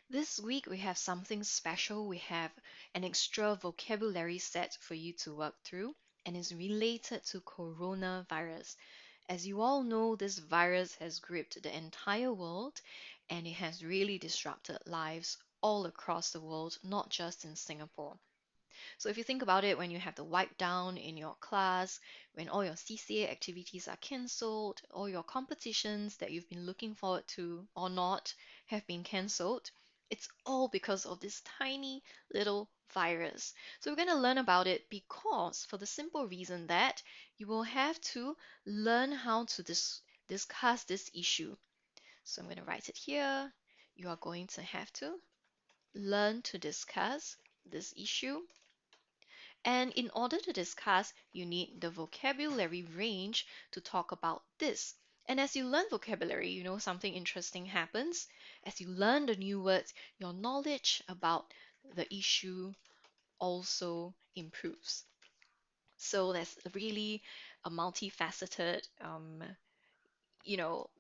This week we have something special. We have an extra vocabulary set for you to work through, and it's related to coronavirus. As you all know, this virus has gripped the entire world and it has really disrupted lives all across the world, not just in Singapore. So if you think about it, when you have the wipe down in your class, when all your CCA activities are cancelled, all your competitions that you've been looking forward to or not have been cancelled, it's all because of this tiny little virus. So we're going to learn about it because for the simple reason that you will have to learn how to discuss this issue. So I'm going to write it here. You are going to have to learn to discuss this issue, and in order to discuss, you need the vocabulary range to talk about this. And as you learn vocabulary, you know something interesting happens. As you learn the new words, your knowledge about the issue also improves. So that's really a multifaceted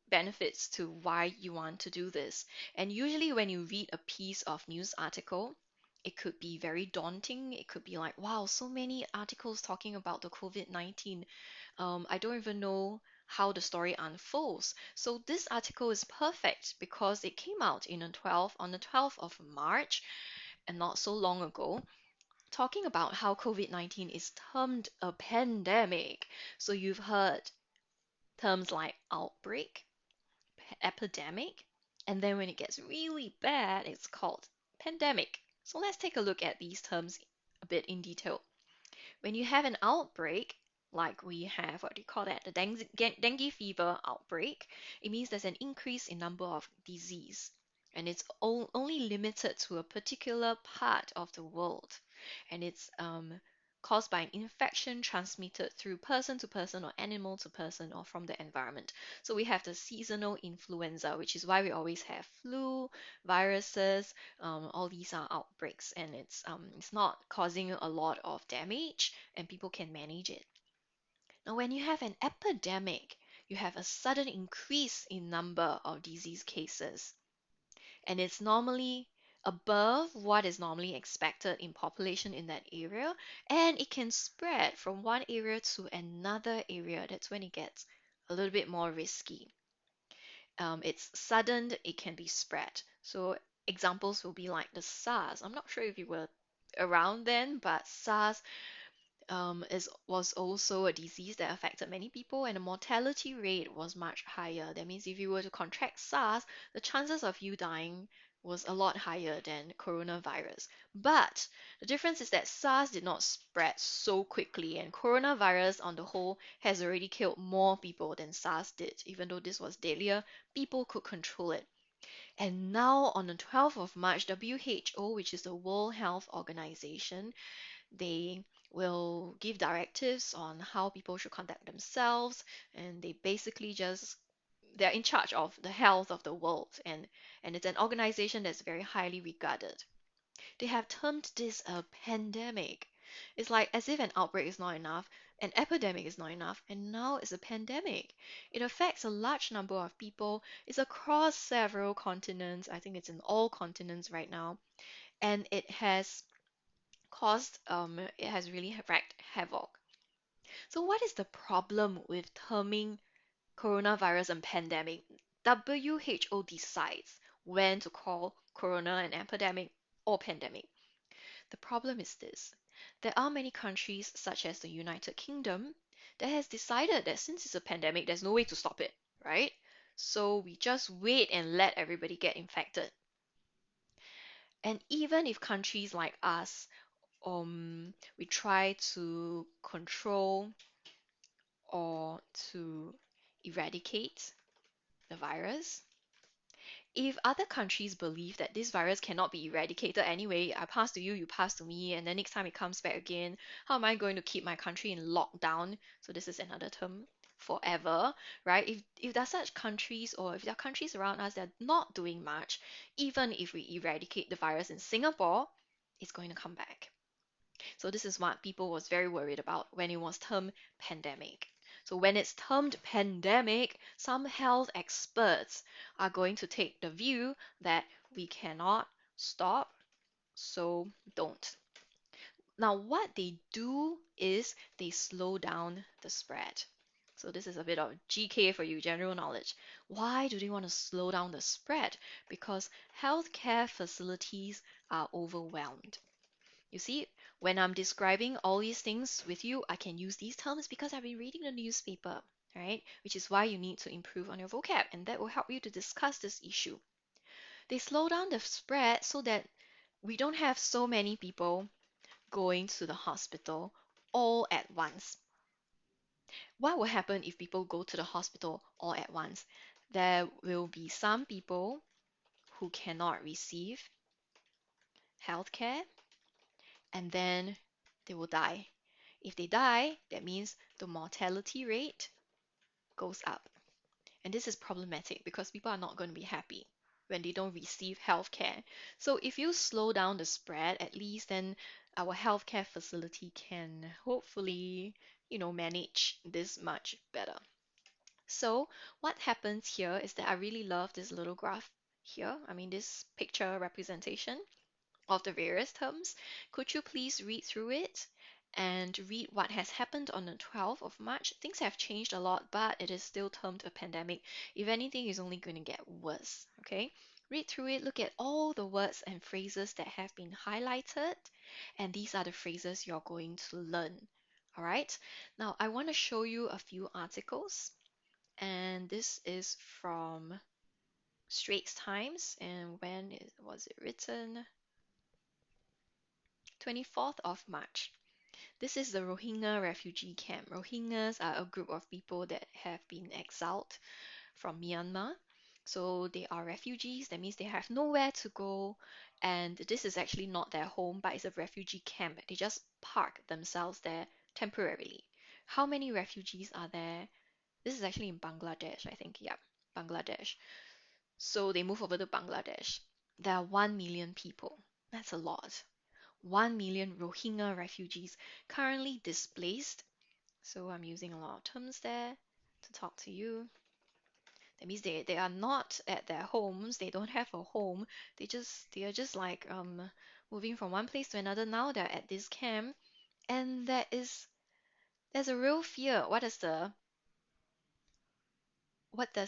benefits to why you want to do this. And usually when you read a piece of news article, it could be very daunting. It could be like, wow, so many articles talking about the COVID-19. I don't even know how the story unfolds. So this article is perfect because it came out on the 12th of March, and not so long ago, talking about how COVID-19 is termed a pandemic. So you've heard terms like outbreak, epidemic, and then when it gets really bad, it's called pandemic. So let's take a look at these terms a bit in detail. When you have an outbreak, like we have, what do you call that, the dengue fever outbreak, it means there's an increase in number of disease, and it's only limited to a particular part of the world, and it's caused by an infection transmitted through person to person or animal to person or from the environment. So we have the seasonal influenza, which is why we always have flu, viruses, all these are outbreaks, and it's not causing a lot of damage, and people can manage it. Now, when you have an epidemic, you have a sudden increase in number of disease cases, and it's normally above what is normally expected in population in that area, and it can spread from one area to another area. That's when it gets a little bit more risky. It's sudden, it can be spread. So examples will be like the SARS. I'm not sure if you were around then, but SARS was also a disease that affected many people, and the mortality rate was much higher. That means if you were to contract SARS, the chances of you dying was a lot higher than coronavirus. But the difference is that SARS did not spread so quickly, and coronavirus on the whole has already killed more people than SARS did. Even though this was deadlier, people could control it. And now on the 12th of March, WHO, which is the World Health Organization, they will give directives on how people should conduct themselves, and they basically just they're in charge of the health of the world, and it's an organization that's very highly regarded. They have termed this a pandemic. It's like as if an outbreak is not enough, an epidemic is not enough, and now it's a pandemic. It affects a large number of people. It's across several continents. I think it's in all continents right now, and it has really wreaked havoc. So what is the problem with terming coronavirus and pandemic? WHO decides when to call corona an epidemic or pandemic. The problem is this. There are many countries, such as the United Kingdom, that has decided that since it's a pandemic, there's no way to stop it, right? So we just wait and let everybody get infected. And even if countries like us, we try to control or to eradicate the virus, if other countries believe that this virus cannot be eradicated anyway, I pass to you, you pass to me, and then next time it comes back again, how am I going to keep my country in lockdown? So this is another term, forever, right? If there are such countries, or if there are countries around us that are not doing much, even if we eradicate the virus in Singapore, it's going to come back. So this is what people was very worried about when it was termed pandemic. So when it's termed pandemic, some health experts are going to take the view that we cannot stop, so don't. Now, what they do is they slow down the spread. So this is a bit of GK for you, general knowledge. Why do they want to slow down the spread? Because healthcare facilities are overwhelmed. You see, when I'm describing all these things with you, I can use these terms because I've been reading the newspaper, right? Which is why you need to improve on your vocab, and that will help you to discuss this issue. They slow down the spread so that we don't have so many people going to the hospital all at once. What will happen if people go to the hospital all at once? There will be some people who cannot receive healthcare and then they will die. If they die, that means the mortality rate goes up. And this is problematic because people are not going to be happy when they don't receive healthcare. So if you slow down the spread, at least then our healthcare facility can hopefully, manage this much better. So what happens here is that I really love this little graph here. I mean, this picture representation of the various terms. Could you please read through it and read what has happened on the 12th of March? Things have changed a lot, but it is still termed a pandemic. If anything, it's only going to get worse. Okay? Read through it, look at all the words and phrases that have been highlighted, and these are the phrases you're going to learn. All right? Now, I want to show you a few articles, and this is from Straits Times. And was it written? 24th of March. This is the Rohingya refugee camp. Rohingyas are a group of people that have been exiled from Myanmar. So they are refugees. That means they have nowhere to go. And this is actually not their home, but it's a refugee camp. They just park themselves there temporarily. How many refugees are there? This is actually in Bangladesh, I think. Yeah, Bangladesh. So they move over to Bangladesh. There are 1 million people. That's a lot. 1 million Rohingya refugees currently displaced. So I'm using a lot of terms there to talk to you. That means they are not at their homes, they don't have a home. They are just like moving from one place to another. Now they're at this camp and there's a real fear. What does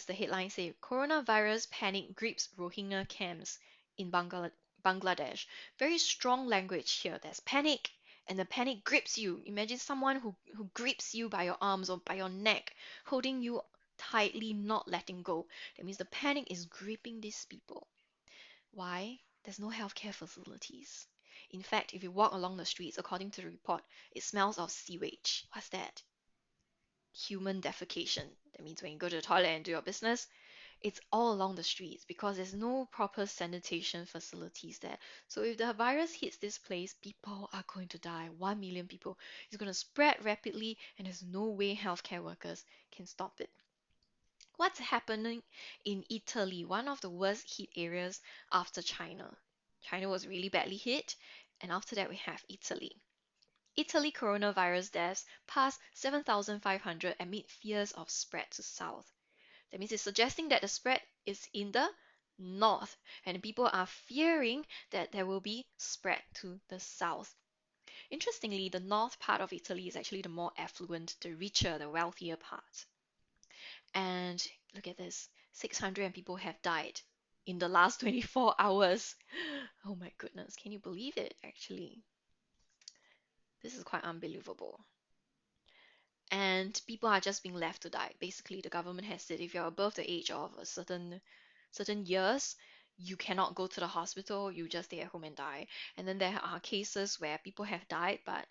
the headline say? Coronavirus panic grips Rohingya camps in Bangladesh. Very strong language here. There's panic, and the panic grips you. Imagine someone who grips you by your arms or by your neck, holding you tightly, not letting go. That means the panic is gripping these people. Why? There's no healthcare facilities. In fact, if you walk along the streets, according to the report, it smells of sewage. What's that? Human defecation. That means when you go to the toilet and do your business, it's all along the streets because there's no proper sanitation facilities there. So if the virus hits this place, people are going to die. 1 million people. It's going to spread rapidly, and there's no way healthcare workers can stop it. What's happening in Italy, one of the worst hit areas after China? China was really badly hit, and after that, we have Italy. Italy coronavirus deaths passed 7,500 amid fears of spread to south. That means it's suggesting that the spread is in the north, and people are fearing that there will be spread to the south. Interestingly, the north part of Italy is actually the more affluent, the richer, the wealthier part. And look at this, 600 people have died in the last 24 hours. Oh my goodness, can you believe it actually? This is quite unbelievable. And people are just being left to die. Basically, the government has said if you're above the age of a certain years, you cannot go to the hospital, you just stay at home and die. And then there are cases where people have died, but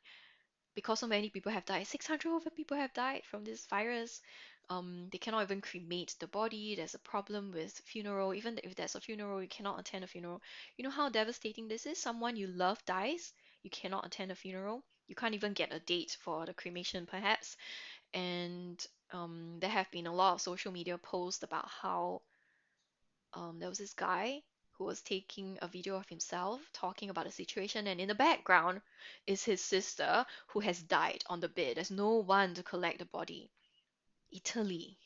because so many people have died, 600 over people have died from this virus. They cannot even cremate the body. There's a problem with funeral. Even if there's a funeral, you cannot attend a funeral. You know how devastating this is? Someone you love dies, you cannot attend a funeral. You can't even get a date for the cremation, perhaps. And there have been a lot of social media posts about how there was this guy who was taking a video of himself talking about the situation, and in the background is his sister who has died on the bed. There's no one to collect the body. Italy.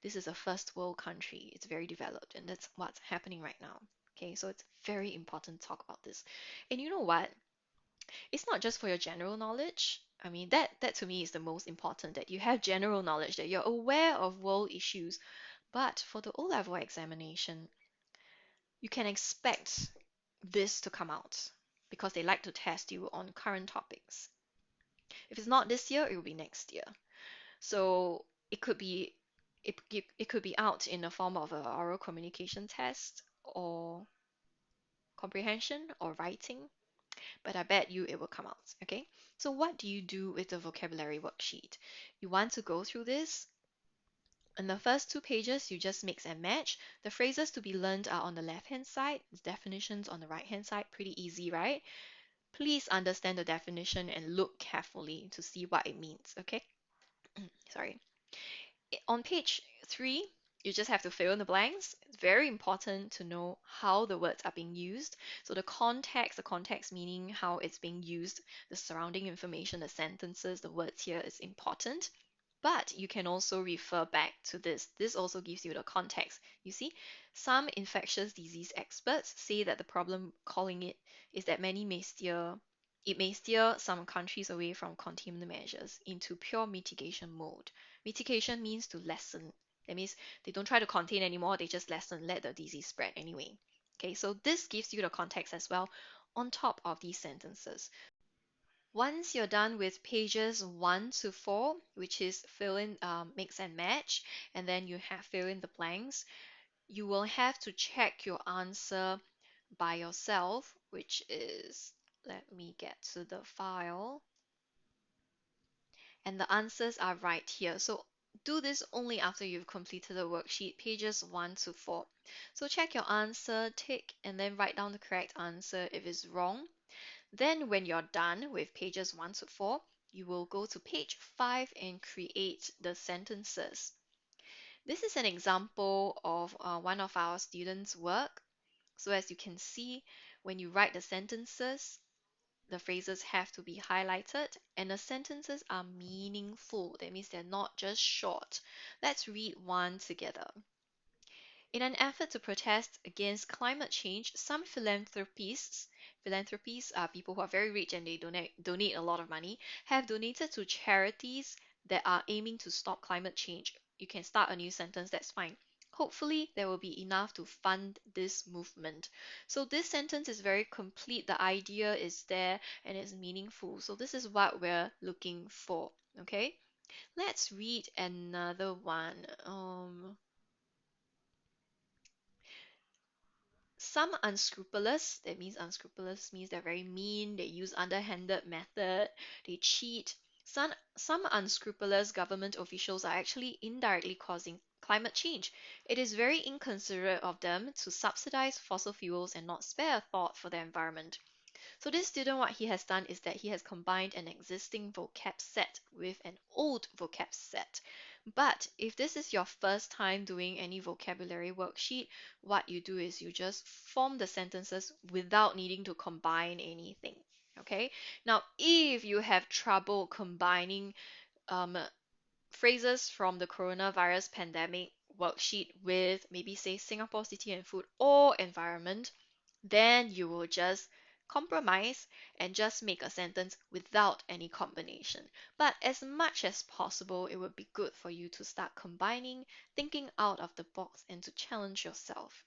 This is a first world country. It's very developed, and that's what's happening right now. Okay, so it's very important to talk about this. And you know what? It's not just for your general knowledge. I mean, that to me is the most important, that you have general knowledge, that you're aware of world issues. But for the O-level examination, you can expect this to come out because they like to test you on current topics. If it's not this year, it will be next year. So it could be out in the form of a oral communication test or comprehension or writing, but I bet you it will come out. Okay. So what do you do with the vocabulary worksheet? You want to go through this. In the first two pages, you just mix and match. The phrases to be learned are on the left-hand side, definitions on the right-hand side. Pretty easy, right? Please understand the definition and look carefully to see what it means, okay? Sorry. On page 3, you just have to fill in the blanks. It's very important to know how the words are being used. So the context meaning how it's being used, the surrounding information, the sentences, the words here is important. But you can also refer back to this. This also gives you the context. You see, some infectious disease experts say that the problem calling it is that it may steer some countries away from containment measures into pure mitigation mode. Mitigation means to lessen. That means they don't try to contain anymore, they just lessen, let the disease spread anyway. Okay, so this gives you the context as well on top of these sentences. Once you're done with pages 1 to 4, which is fill in, mix and match, and then you have fill in the blanks, you will have to check your answer by yourself, which is, let me get to the file, and the answers are right here. So do this only after you've completed the worksheet, pages 1 to 4. So check your answer, tick, and then write down the correct answer if it's wrong. Then when you're done with pages 1 to 4, you will go to page 5 and create the sentences. This is an example of one of our students' work. So as you can see, when you write the sentences, the phrases have to be highlighted and the sentences are meaningful. That means they're not just short. Let's read one together. In an effort to protest against climate change, some philanthropies are people who are very rich and they donate a lot of money, have donated to charities that are aiming to stop climate change. You can start a new sentence, that's fine. Hopefully, there will be enough to fund this movement. So, this sentence is very complete. The idea is there and it's meaningful. So, this is what we're looking for. Okay, let's read another one. Some unscrupulous, that means unscrupulous means they're very mean, they use underhanded method, they cheat. Some unscrupulous government officials are actually indirectly causing climate change. It is very inconsiderate of them to subsidize fossil fuels and not spare a thought for the environment. So this student, what he has done is that he has combined an existing vocab set with an old vocab set. But if this is your first time doing any vocabulary worksheet, what you do is you just form the sentences without needing to combine anything. Okay? Now, if you have trouble combining um, phrases from the coronavirus pandemic worksheet with maybe say Singapore city and food or environment, then you will just compromise and just make a sentence without any combination. But as much as possible, it would be good for you to start combining, thinking out of the box, and to challenge yourself.